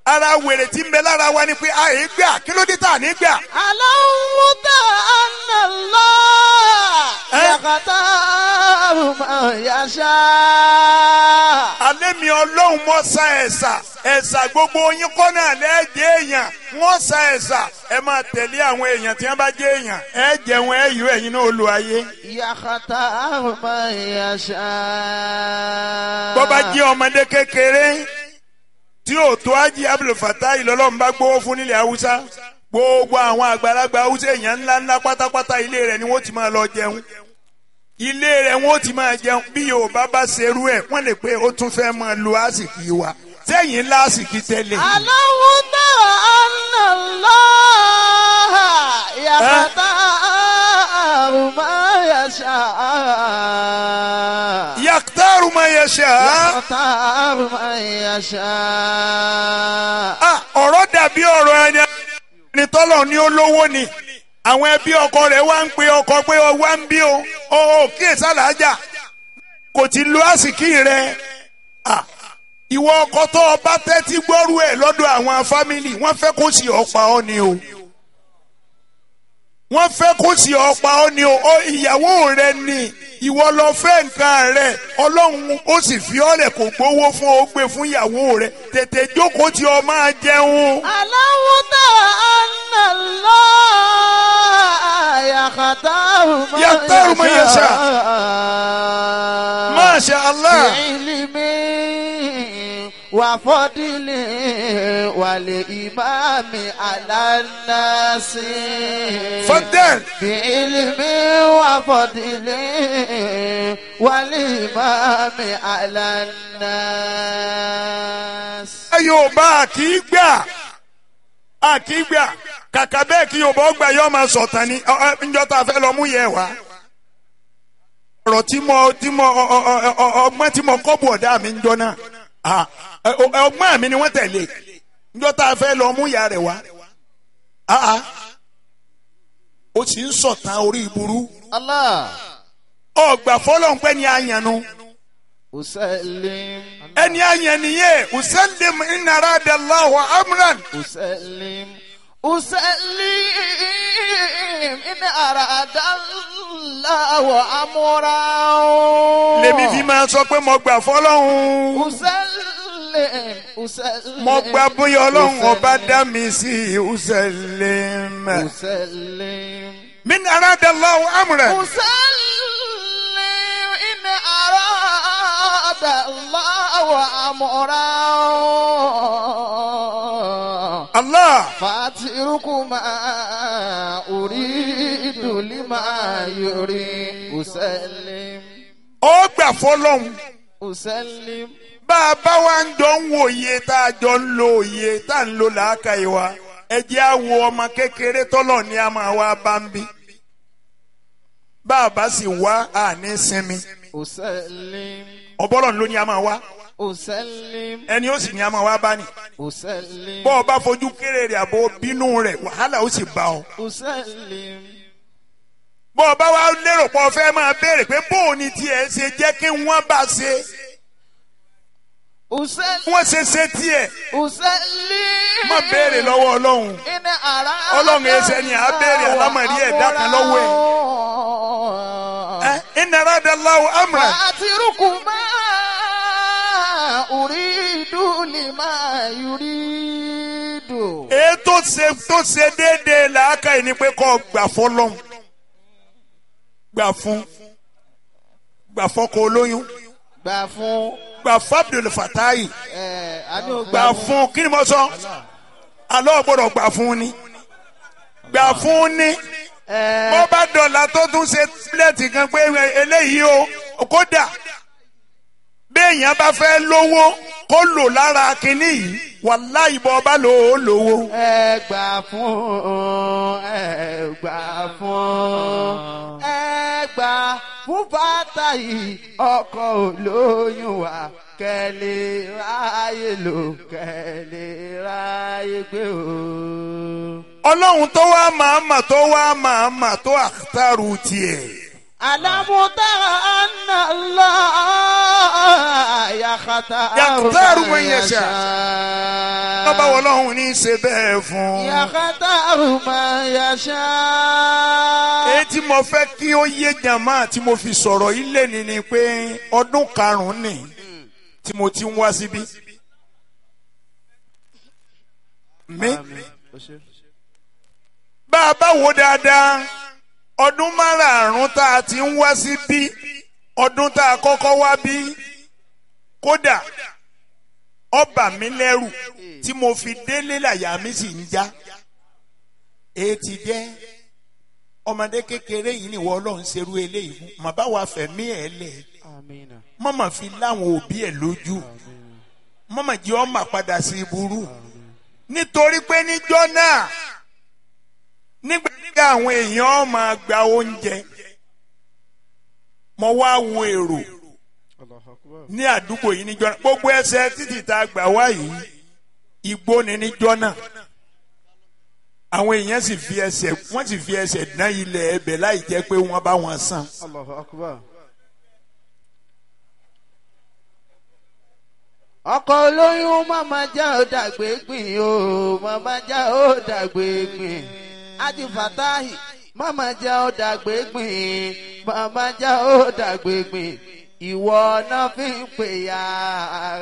Speaker 1: ara wèrè tí ń bẹ lára wa ni pé a yìí gbà kí ló dé tà ní gbà.
Speaker 2: aláwọ̀ tá a nà lọ yàkàtà yàṣà.
Speaker 1: alẹ́ mi ọlọ́run mọ́ sa ẹ̀sà gbogbo yín kọ́ náà lẹ́ẹ̀dẹ́ èèyàn wọ́n sa ẹ̀sà ẹ máa tẹ̀lé àwọn èèyàn tí wọ́n bá jẹ́ èèyàn ẹ jẹun ẹ yọ ẹ̀yin náà olú ayé.
Speaker 2: yàkàtà yàṣà.
Speaker 1: bọ́ bá jẹ́ ọmọdé kékeré tí ó tó Haji Abdulfatai lọ́lọ́run bá gbówó fún nílẹ̀ Haúsá gbogbo àwọn àgbàlagbà Haúsá èèyàn ńláńlá pátápátá ilé rẹ̀ ni wọ́n ti máa lọ jẹun ilé rẹ̀ wọ́n ti máa jẹun bí Yorùbá bá ṣerú ẹ̀ wọ́n lè pé ó tún fẹ́ máa lo àsìkí wa sẹ́yìn ńlá àsìkí tẹ́lẹ̀.
Speaker 2: aláwọ̀ náà àná lọ yàtọ̀ àrùmá yàṣà.
Speaker 1: yaktaru ma yasha.
Speaker 2: yaktaru ma yasha.
Speaker 1: ọ̀rọ̀ dàbí ọ̀rọ̀ ẹni tọ́lọ̀ ní olówó ni àwọn ẹbí ọkọ rẹ̀ wá ń pe ọkọ pé ọ wá ń bí o kíyè sálàájà kò ti lo àsìkí rẹ̀ ìwọ ọkọ tó o bá tẹ́tí gbọ́rú ẹ̀ lọ́dọ̀ àwọn fámìlì wọ́n fẹ́ kó sì ọ̀pá ọ ni o wọ́n fẹ́ kó sì ọ̀pá ọ ni o ìyàwó rẹ̀ ni ìwọ lọ fẹ́ nǹkan rẹ̀ ọlọ́run ó sì fi ọ́lẹ̀ kò gbowó fún ọ gbé fún ìyàwó rẹ̀ tètè jókòó tí ọ máa jẹun.
Speaker 2: aláwọ̀ tá a nà lọ yàtàrù ma yasha.
Speaker 1: Masha Allah.
Speaker 2: ilimi wa fadili wal imami ala nasi.
Speaker 1: Fadal.
Speaker 2: bi ilimi wa fadili wal imami ala nasi.
Speaker 1: Yorùbá kì í gbà kàkà bẹ́ẹ̀ kí Yorùbá gbà yọ máa sọ̀tàn ni njọ́ tá a fẹ́ lọ mú yẹ wá. ọ̀rọ̀ ọgbọ́n tí mo kọ́ bù ọ̀dá mi ń jọ náà ọgbọ́n mi ni wọ́n tẹ̀lé njọ́ tá a fẹ́ lọ mú ìyá rẹ̀ wá ó sì ń sọ̀tàn orí ìburú ọgbà fọlọ́npẹ́ ni àyànnu ẹni àyàn nìyẹn usallim in aradallahu amran
Speaker 2: usallim in aradallahu amran.
Speaker 1: lèmi fi máa sọ pé mo gbà fọlọ́hún.
Speaker 2: usallim.
Speaker 1: mo gbà bóyá ọlọ́run ọba dá mi sí usallim. min aradallahu amran.
Speaker 2: usallim in aradallahu amran.
Speaker 1: Allah.
Speaker 2: فاتركما أريد لما يريد أسلم.
Speaker 1: ó gbà fọlọ́hún.
Speaker 2: أسلم.
Speaker 1: bá a bá wa ń jọ ń wo iye tá a jọ ń lo iye tá a ń lo làákàyè wa ẹ jẹ́ á wo ọmọ kékeré tọ́lọ̀ ní a máa wá bá ń bí. bá a bá sì wá a ní sinmi.
Speaker 2: أسلم.
Speaker 1: ọbọ̀lọ̀ ló ní a máa wá.
Speaker 2: أسلم.
Speaker 1: ẹni ó sì ní a máa wá bá ní.
Speaker 2: أسلم
Speaker 1: bọ́ ọ bá fojú kéré rẹ̀ àbò bínú rẹ̀ wàhálà ó sì bá ọ.
Speaker 2: أسلم
Speaker 1: bọ́ ọ bá wá lérò pé ọ fẹ́ máa béèrè pé bóun ni tiẹ̀ ṣe jẹ́ kí wọ́n bá ṣe
Speaker 2: أسلم
Speaker 1: wọ́n ṣe ṣe tiẹ̀
Speaker 2: أسلم
Speaker 1: má béèrè lọ́wọ́ ọlọ́run.
Speaker 2: إن أراد
Speaker 1: ọlọ́run ẹsẹ̀ ni à á béèrè àlámọ̀rí ẹ̀dá kan lọ́wọ́ ẹ̀. إن أراد الله أمرا
Speaker 2: فأترك ما أريد لما يريد
Speaker 1: èyí tó ṣe déédéé làákàyè ni pé kó gbà fọlọ́n gbà fọkọ olóyún
Speaker 2: gbà fún
Speaker 1: gbà fún Abdul Fatahi
Speaker 2: àní ò
Speaker 1: gbà fún kí ni mo sọ alọ́ gbọ́dọ̀ gbà fún ni gbà fún ni bó bá dọ̀là tó tún ṣe tílẹ̀tì kan pé eléyìí o kódà béèyàn bá fẹ́ lówó kó lò lára kínní yìí wàláhì bọ́ bá lò ó lówó.
Speaker 2: ẹ gbà fún ẹ gbà fún ẹ gbà fún Fatahi ọkọ olóyún wa kẹ́lẹ́ ráyè lò kẹ́lẹ́ ráyè gbé o.
Speaker 1: ọlọ́run tó wá màmá tó àkàtàrù tiẹ̀.
Speaker 2: alamutara anna Allah
Speaker 1: yakhtaru man yasha. ọba wọlọ́hún ní í ṣe bẹ́ẹ̀ fún.
Speaker 2: yakhtaru man yasha.
Speaker 1: èyí tí mo fẹ́ kí ó yé jàmá tí mo fi sọ̀rọ̀ yìí lẹ́ni ni pé ọdún karùn-ún ni tí mo ti ń wá síbí. bá a bá wo dáadáa ọdún márààrún tá a ti ń wá síbí ọdún tá a kọ́kọ́ wá bí kódà ó bà mí lẹ́rù tí mo fi délé làyà mi sì ń já èyí ti jẹ́ ọmọdé kékeré yìí ni wọ́n Ọlọ́run ṣerú eléyìí fún mà bá wa fẹ̀mí ẹ̀ lẹ̀ mọ́mọ́ fi láwọn òbí ẹ̀ lójú mọ́mọ́ jẹ́ ọmọ padà sí burú nítorí pé níjọ́ náà nígbà tí àwọn èèyàn máa gba oúnjẹ mo wá wo èrò ní àdúgbò yìí níjọ́ náà gbogbo ẹsẹ̀ títì tá a gbà wá yìí igbó ni níjọ́ náà àwọn èèyàn sì fi ẹsẹ̀ dán ilẹ̀ ẹbẹ̀ láì jẹ́ pé wọ́n bá wọn san.
Speaker 2: ọkọ olóyún màmá já ó dàgbé gbìn o màmá já ó dàgbé gbìn Haji Fatahi màmá já ó dàgbé gbìn màmá já ó dàgbé gbìn ìwọ náà fi ń pè ya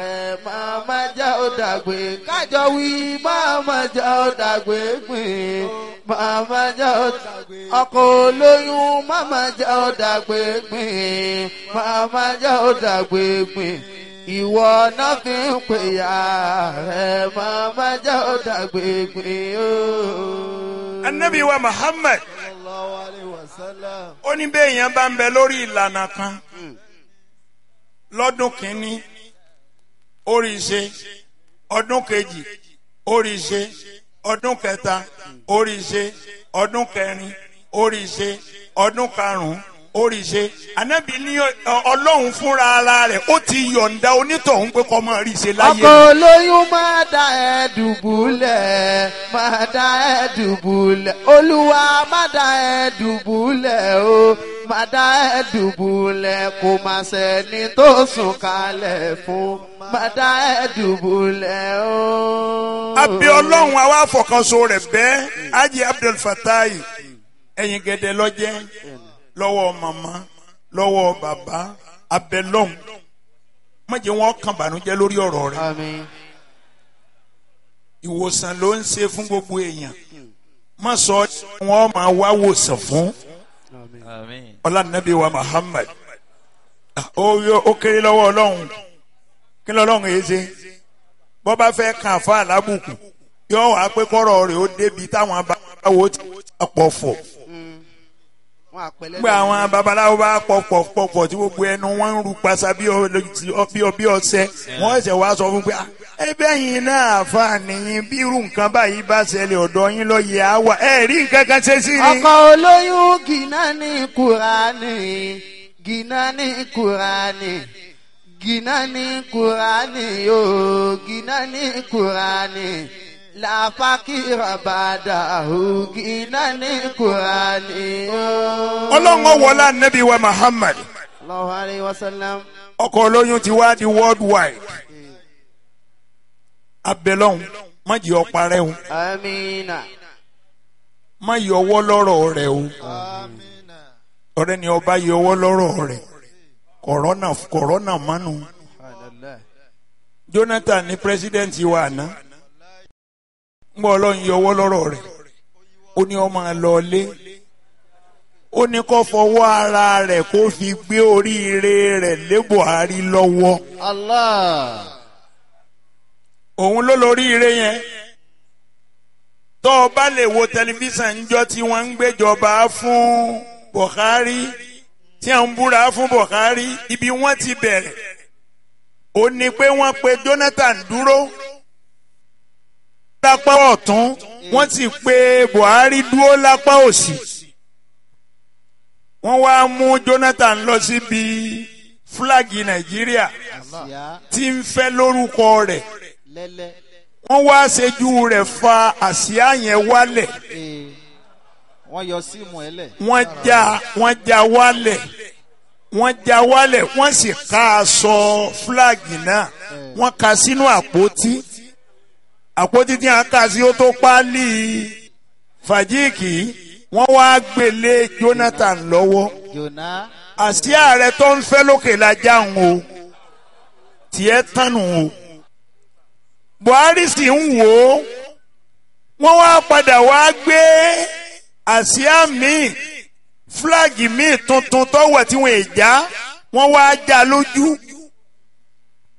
Speaker 2: rẹ màmá já ó dàgbé kájọ wí màmá já ó dàgbé gbìn màmá já ó ọkọ olóyún màmá já ó dàgbé gbìn màmá já ó dàgbé gbìn ìwọ náà fi ń pè ya rẹ màmá já ó dàgbé gbìn o.
Speaker 1: Ànábì wa Muhammad ó ní bẹ́ẹ̀ yẹn bá ń bẹ lórí ìlànà kan lọ́dún kìíní orí ṣe ọdún kejì orí ṣe ọdún kẹta orí ṣe ọdún kẹrin orí ṣe ọdún karùn-ún orí ṣe Ànábì ní Ọlọ́run fúnra ara rẹ̀ ó ti yọ̀ǹda onítọ̀hún pé kó máa rí ṣe láyé.
Speaker 2: ọkọ olóyún máa da ẹ dùbúlẹ̀ máa da ẹ dùbúlẹ̀ Olúwa máa da ẹ dùbúlẹ̀ o máa da ẹ dùbúlẹ̀ kò má sẹ́ni tó sùn kalẹ̀ fún máa da ẹ dùbúlẹ̀ o.
Speaker 1: àbí Ọlọ́run àwa àfọkànso rẹ̀ bẹ́ẹ̀ Haji Abdul Fatahi ẹ̀yin gẹ̀dẹ̀ lọ́jẹ́ lọ́wọ́ màmá lọ́wọ́ bàbá abẹ́lọ́hún má jẹ́ wọn kàn bànújẹ́ lórí ọ̀rọ̀ rẹ̀.
Speaker 2: Àmín.
Speaker 1: ìwòsàn ló ń ṣe fún gbogbo èèyàn má sọ wọn máa wá wòsàn fún ọlànàbí wa Muhammad ó kéré lọ́wọ́ Ọlọ́run kí lọ́lọ́run yìí ṣe bọ́ bá fẹ́ kàn fún àlábùkù yóò wá pé kọ́rọ̀ rẹ̀ ó débi táwọn abáwò ti pọ̀ fọ̀ gbé àwọn babaláwo bá pọ̀pọ̀ tí gbogbo ẹnu wọn ń ru pasa bí ọṣẹ wọn ẹsẹ̀ wá sọ fún pé ẹbẹ́ yìí náà àǹfààní bí irú nǹkan báyìí bá ṣẹlẹ̀ ọ̀dọ̀ yín lọ yẹ á wà ẹ rí nǹkan kan ṣe sí ni.
Speaker 2: ọkọ olóyún gínà ní Kùránì gínà ní Kùránì Gina ni Kurani o, gina ni Kurani. La fakira badahu, gina ni Kurani o.
Speaker 1: Ọlọ́run wọlá Nabi wa Muhammad.
Speaker 2: Sallallahu alayhi wa sallam.
Speaker 1: Ọkọ̀ olóyún ti wá di worldwide. Abẹ́lọ́hún má jẹ́ ọparẹ́ o.
Speaker 2: Amina.
Speaker 1: Má yọ ọwọ́ lọ́rọ̀ rẹ̀ o. Ọ̀rẹ́ ni ọba yọ ọwọ́ lọ́rọ̀ rẹ̀. Kọ̀rọ́nà mánu. Jonathan ni president wa àná. Ń bọ̀ Ọlọ́run yọ ọwọ́ lọ́rọ̀ rẹ̀. Ó ní ó máa lọ ilé. Ó ní kó fọwọ́ ara rẹ̀ kó fi gbé oríire rẹ̀ lé Buhari lọ́wọ́.
Speaker 2: Allah.
Speaker 1: Òun ló lóríire yẹn. Tó o bá lè wo tẹlifíṣàn níjọ́ tí wọ́n ń gbéjọba fún Buhari tí à ń búra fún Buhari ibi wọ́n ti bẹ̀rẹ̀. Ó ní pé wọ́n pe Jonathan dúró lápá ọ̀tún wọ́n sì pe Buhari dúró lápá òsì. Wọ́n wá mú Jonathan lọ síbi fúláàgì Nàìjíríà tí ń fẹ́ lórúkọ rẹ̀. Wọ́n wá ṣẹ́jú rẹ̀ fa àsíá yẹn wálẹ̀.
Speaker 2: Wọ́n yọ síìmù ẹ lẹ̀.
Speaker 1: Wọ́n já wálẹ̀. Wọ́n sì ká aṣọ fúláàgì náà. Wọ́n ká sínú àpótí. Àpótí tí a ká sí ó tó páálí fàjíìkì. Wọ́n wá gbélé Jonathan lọ́wọ́. Àsíá rẹ̀ tó ń fẹ́ lókè la jáun o. Tiẹ̀ tánu o. Buhari sì ń wò ó. Wọ́n wá padà wá gbé àsíá míì fúláàgì míì tuntun tọ́wọ̀ tí wọ́n èjá. Wọ́n wá já lójú.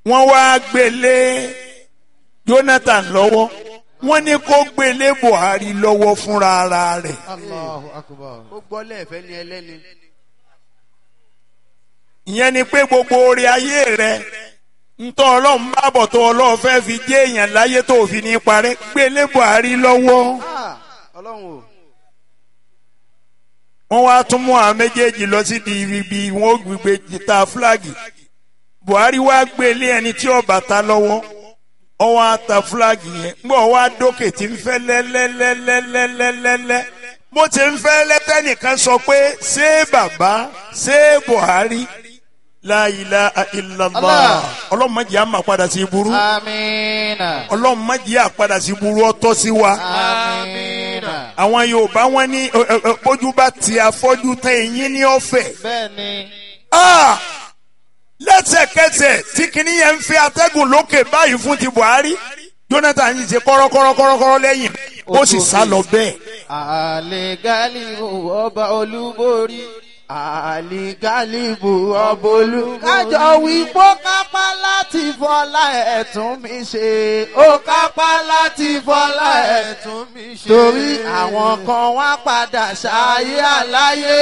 Speaker 1: Wọ́n wá gbélé Jonathan lọ́wọ́. Wọ́n ní kó gbélé Buhari lọ́wọ́ fúnra ara rẹ̀.
Speaker 2: Allahu Akbar. Ó gbọ́ lẹ́ẹ̀fẹ́ ni ẹlẹ́ni.
Speaker 1: Ìyẹn ni pé gbogbo orí ayé rẹ̀ ntọ́ Ọlọ́run bá bọ̀ tó Ọlọ́run fẹ́ fi jẹ́ èèyàn láyé tó fi ní parẹ́ gbélé Buhari lọ́wọ́.
Speaker 2: Ọlọ́run o.
Speaker 1: Wọ́n wá tún mú àwọn méjèèjì lọ sí ibi wọn gbígbé ta fúláàgì. Buhari wá gbélé ẹni tí ó bá ta lọ́wọ́. Ó wá ta fúláàgì yẹn gbọ́ wá dókè tí ń fẹ́ lẹ́lẹ́lẹ́lẹ́lẹ́lẹ́lẹ́ bó ti ń fẹ́ lẹ́tẹ́nìkan sọ pé ṣé bàbá ṣé Buhari la ilaha illallah. Ọlọ́run má jẹ́ àmà padà sí burú.
Speaker 2: Amina.
Speaker 1: Ọlọ́run má jẹ́ àpadà sí burú ọtọ́ sí wa.
Speaker 2: Amina.
Speaker 1: Àwọn Yorùbá wọn ní bójú bá ti afọ́jú tẹ eyín ní ọ̀fẹ́.
Speaker 2: Bẹ́ẹ̀ni.
Speaker 1: Lẹ́sẹ̀kẹsẹ̀ tí kìíní yẹn ń fi atẹ́gùn lókè báyìí fún ti Buhari Jonathan yìí ṣe kọ́rọ́kọ́rọ́ lẹ́yìn ó sì sá lọ bẹ́ẹ̀.
Speaker 2: Àlégálíbù ọba olúborí. Àlégálíbù ọba olúborí. Kájọ wí pó kápá láti fọlá ẹ̀tún mi ṣe. Ó kápá láti fọlá ẹ̀tún mi ṣe. Torí àwọn kan wá padà ṣáyé aláyé.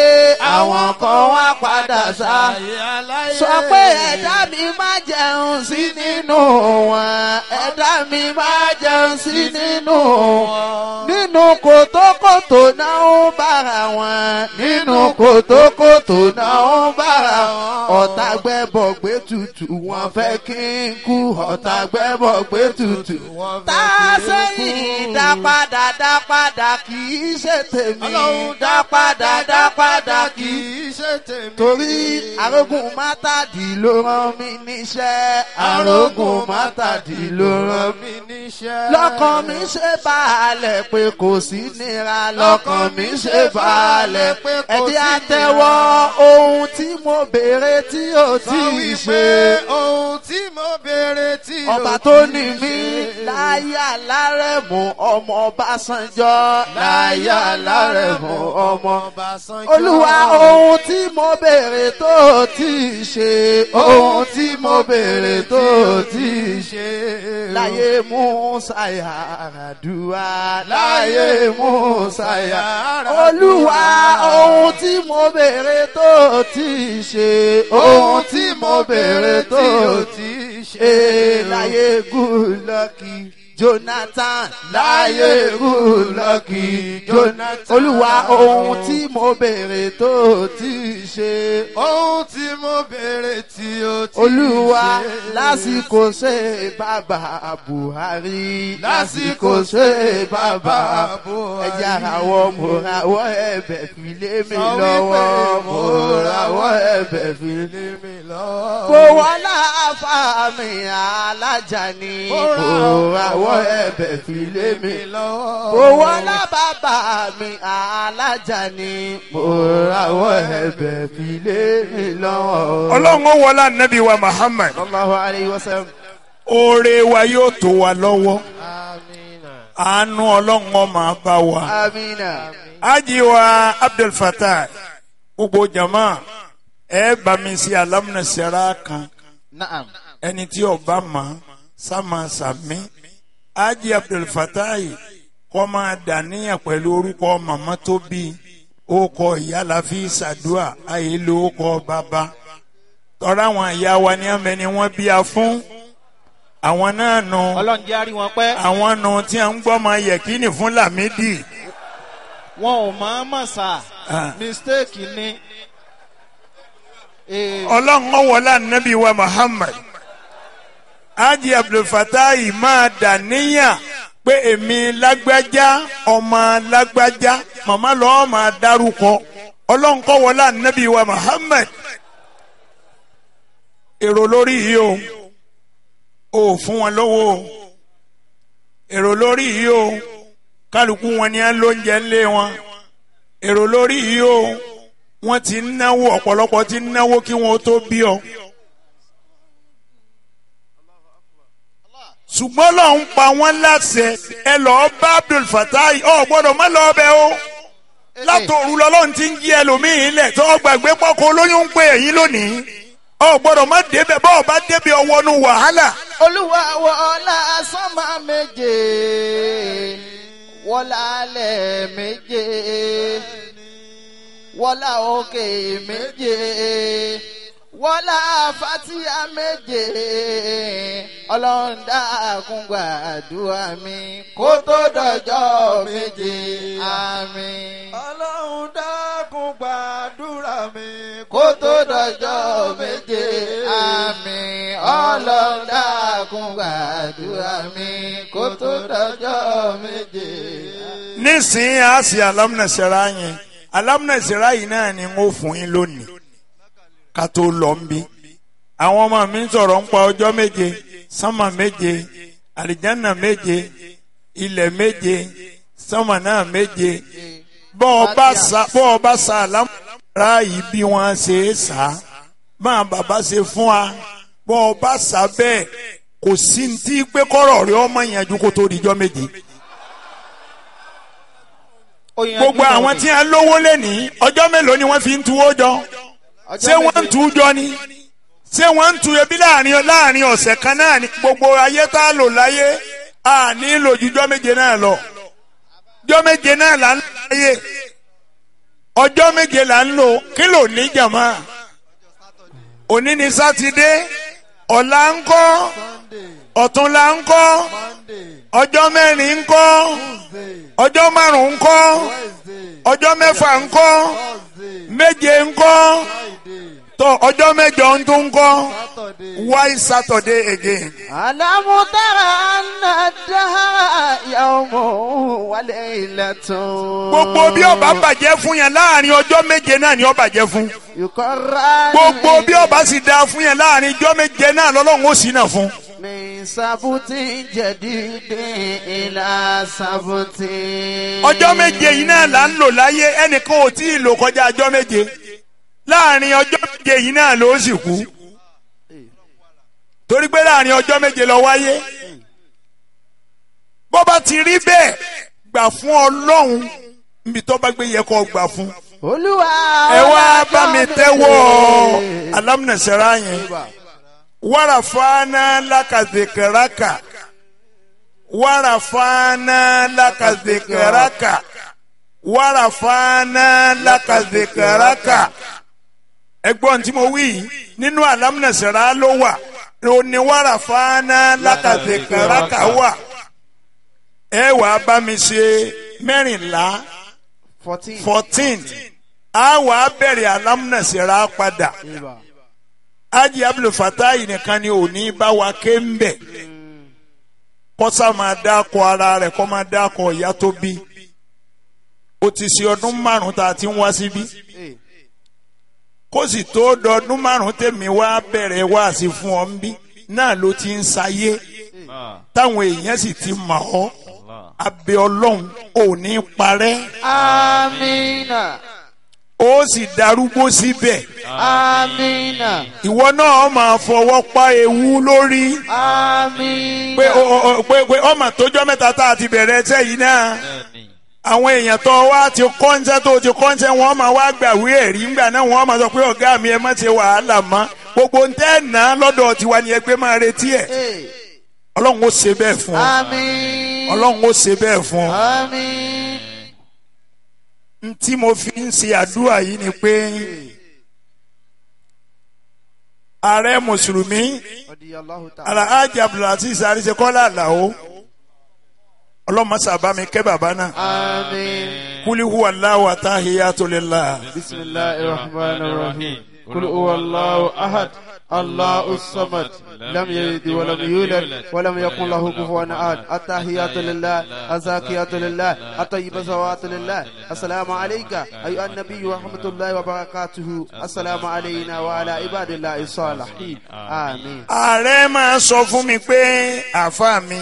Speaker 2: Àwọn kan wá padà ṣáyé aláyé. Sọ pé ẹ̀dá mi má jẹun sí nínú wọn. Ẹ̀dá mi má jẹun sí nínú wọn. Nínú kòtókòtò náà ń bára wọn. Nínú kòtókòtò náà ń bára wọn. Ọ̀tá gbẹ́bọ̀ gbé tutù wọ́n fẹ́ kí n kú. Ọ̀tá gbẹ́bọ̀ gbé tutù wọ́n fẹ́ kí n kú. Tá a sẹ́yìn dápadà kì í ṣe tèmi. Ọlọ́run dápadà kì í ṣe tèmi. Torí arógùn mátàdì ló rán mi níṣẹ́. Arógùn mátàdì ló rán mi níṣẹ́. Lọ́kàn mi ṣe bàálẹ̀ pé kò sí nira. Lọ́kàn mi ṣe bàálẹ̀ pé kò sí nira. Ẹ̀dí àtẹ̀wọ́ ohun tí mo béèrè tí ò tí ì ṣe. Ohun tí mo béèrè tí ò tí ì ṣe. Ọba tó ní mí láyé alárẹ̀mú ọmọ Ọbásanjọ́. Láyé alárẹ̀mú ọmọ Ọbásanjọ́. Olúwa ohun tí mo béèrè tó tí ì ṣe. Ohun tí mo béèrè tó tí ì ṣe. Láyé Musa Yar'Adua. Láyé Musa Yar'Adua. Olúwa ohun tí mo béèrè tó tí ì ṣe. Ohun tí mo béèrè tó tí ì ṣe. Láyé Gúlọ́kì. Jonathan láyé Gúlọ́kì Jonathan. Olúwa ohun tí mo béèrè tó ti ṣe.
Speaker 9: Ohun tí mo béèrè tí ó ti ṣe.
Speaker 2: Olúwa lásìkò ṣe bàbá Buhari. Lásìkò ṣe bàbá Buhari. Ẹja àwọ̀ mo rawọ́ ẹ̀bẹ̀ fi lé mi lọ́wọ́. Mo rawọ́ ẹ̀bẹ̀ fi lé mi lọ́wọ́. Kò wọ́n láàfà mi alájà ni. Mo rawọ́ ẹ̀bẹ̀ fi lé mi lọ́wọ́. Kò wọ́n lábàbà mi alájà ni. Mo rawọ́ ẹ̀bẹ̀ fi lé mi lọ́wọ́.
Speaker 1: Ọlọ́run ó wọlé ànábì wa Muhammad.
Speaker 2: Sallallahu alayhi wa sallam.
Speaker 1: Oore wa yóò tó wa lọ́wọ́.
Speaker 2: Amina.
Speaker 1: Àánú Ọlọ́run ó máa bá wa.
Speaker 2: Amina.
Speaker 1: Ájì wa Abdul Fattah gbogbo jama ẹ bá mi sí alámúnasẹ́ra kan.
Speaker 2: Naam.
Speaker 1: Ẹni tí ọba mọ̀ sáma sàmí. Ájì Abdul Fattah kọ́ máa dàníyàn pẹ̀lú orúkọ màmá tó bí ó kọ ìyá la fi ṣàdúà ayé ló kọ bàbá. Tọ́ra àwọn ìyá wa ní àmẹ́ni wọ́n bí a fún. Àwọn náà nù.
Speaker 2: Ọlọ́run jẹ́ àrí wọn pẹ́.
Speaker 1: Àwọn nù tí a ń gbọ́ máa yẹ kí ni fún Lámídì.
Speaker 2: Wọn ò máa mọ̀ sá. Mistake ni.
Speaker 1: Ọlọ́run ọ̀wọ́lá nàbí wa Muhammad. Ájì Abdul Fattah máa dàníyàn pé èmi lágbájá ọmọ lágbájá màmá lọ́ọ́ máa dárúkọ. Ọlọ́run kọ́wọ́lá nàbí wa Muhammad. Èrò lórí yìí o fún wọn lówó o. Èrò lórí yìí o kálukú wọn ni á lóúnjẹ ńlé wọn. Èrò lórí yìí o wọ́n ti ń náwó ọ̀pọ̀lọpọ̀ ti ń náwó kí wọ́n tó bí ọ. Ṣùgbọ́n lọ́n ń pa wọ́n láṣẹ ẹ lọ́ọ́ bá Abdul Fattah ọ gbọ́dọ̀ má lọ́ọ́ bẹ o. Látòru lọ́lọ́run ti ń jí ẹlòmíín lẹ̀ tó gbàgbé pọ́kọ olóyún ń pè ẹ̀yìn lónìí. Ọ gbọ́dọ̀ má débẹ̀ bọ́ọ̀ bá débẹ̀ ọwọ́ nu wàhálà.
Speaker 2: Olúwa wọlá sánmà méje wọlá alẹ́ méje wọlá òkè méje wọlá fatia méje Ọlọ́run dákun gbàdúrà mi kó tó dọjọ́ méje àmín. Ọlọ́run dákun gbàdúrà mi kó tó dọjọ́ méje àmín. Ọlọ́run dákun gbàdúrà mi kó tó dọjọ́ méje.
Speaker 1: Nísìnyí a sì alámúnasẹ́ra yẹn alámúnasẹ́ra yìí náà ni n ó fún yín lónìí ká tó lọ ń bí. Àwọn ọmọ mi ń sọ̀rọ̀ ń pa ọjọ́ méje sánmà méje àlìjánà méje ilẹ̀ méje sánmà náà méje. bọ́ ọ bá sa alámúnasẹ́ra yìí bí wọ́n ṣe é sá máa bàbá ṣe fún wa bọ́ ọ bá sá bẹ́ẹ̀ kò sí ní tí pé kọ́rọ̀ rẹ ọmọ ìyànjú kó tó dijọ́ méje. Gbogbo àwọn tí a lówó lé ní ọjọ́ mélòó ni wọ́n fi ń tuwó jọ ṣé wọ́n ń tu jọ ni ṣé wọ́n ń tu ebi láàrin ọ̀sẹ̀ kan náà ni gbogbo ayé tá a lò láyé a ní lò ju ọjọ́ méje náà lọ ọjọ́ méje náà là ń lò láyé ọjọ́ méje là ń lò kí ló ní jàmá òní ni sátidé ọ̀la ń kọ́ ọ̀túnla ń kọ́ ọjọ́ mẹ́rin ń kọ́ ọjọ́ márùn-ún ń kọ́ ọjọ́ mẹ́fà ń kọ́ méje ń kọ́ tó ọjọ́ mẹ́jọ ń tún ń kọ́ why Saturday again.
Speaker 2: Alamutara anadaha yawmo wale ilatun.
Speaker 1: Gbogbo bí ó bá bàjẹ́ fún yẹn láàrin ọjọ́ méje náà ni ó bàjẹ́ fún. Gbogbo bí ó bá sì dáa fún yẹn láàrin ọjọ́ méje náà lọ́lọ́run ó sì náà fún.
Speaker 2: Min sabuti jadide ila sabuti.
Speaker 1: Ọjọ́ méje yìí náà là ń lò láyé ẹnìkan ò tí ì lò kọjá ọjọ́ méje. Láàrin ọjọ́ méje yìí náà ló sì kú. Torí pé láàrin ọjọ́ méje lọ wáyé. Bó bá ti rí bẹ́ẹ̀ gbà fún Ọlọ́run níbi tó bá gbé yẹ kó gbà fún.
Speaker 2: Olúwa
Speaker 1: ẹ wá bá mi tẹ́wọ́ alámúnẹ̀sẹ̀rá yẹn. Warafana lakazikraka warafana lakazikraka warafana lakazikraka ẹgbọ́n tí mo wí nínú alámúnẹ̀sẹ̀rá ló wà òní warafana lakazikraka wà ẹ wàá bá mi ṣe mẹ́rìnlá 14 a wàá bẹ̀rẹ̀ alámúnàṣẹ́ra padà Haji Abdul Fatai nìkan ni òní bá wa ké ń bẹ̀ kọ́sá máa dákọ̀ ara rẹ̀ kọ́ máa dákọ̀ ìyá tó bí ó ti ṣe ọdún 5 tá a ti ń wá síbí kó sì tó dọdún 5 tèmi wá bẹ̀rẹ̀ wá sí fún ọ ń bí náà ló ti ń sayé táwọn èèyàn sì ti mọ̀ ọ́ abẹ́ Ọlọ́run ò ní parẹ́.
Speaker 2: Amina.
Speaker 1: Ó sì darúgbó síbẹ̀.
Speaker 2: Amina.
Speaker 1: Ìwọ náà máa fọwọ́ pa ewu lórí.
Speaker 2: Amina.
Speaker 1: pé ọmọ tójọ́ mẹ́ta tá a ti bẹ̀rẹ̀ ẹsẹ̀ yìí náà. Àwọn èèyàn tó wá ti kọ́ńtẹ́ tó ti kọ́ńtẹ́ wọn máa wá gbàwé ẹ̀rí ńgbà náà wọ́n máa sọ pé ọ̀gá mi ẹ má ṣe wàhálà mọ́ gbogbo ń tẹ́ ná lọ́dọ̀ tiwa ni ẹgbẹ́ máa retí ẹ̀. Ọlọ́run ó ṣe bẹ́ẹ̀ fún ọ.
Speaker 2: Àmín.
Speaker 1: Ọlọ́run ó ṣe bẹ́ẹ̀ fún ọ.
Speaker 2: Àmín.
Speaker 1: Ntí mo fi ń ṣe àdúrà yìí ni pé ààrẹ mùsùlùmí Alhaji Abdulaziz Àríṣekọ́lá Àlàó ọlọ́mọṣà bá mi kẹ́ bàbá náà.
Speaker 2: Àmín.
Speaker 1: Kúlí huwa Allahu wa tahiyatu lillah.
Speaker 2: Bismillahir Rahmanir Rahim. Kul huwa Allahu ahad. الله الصمد لم يلد ولم يولد ولم يكن له كفوا احد التحيات لله الزاكيات لله الطيبات الصلوات لله السلام عليك ايها النبي ورحمه الله وبركاته السلام علينا وعلى عباد الله الصالحين آمين.
Speaker 1: ààrẹ máa sọ fún mi pé àfa mi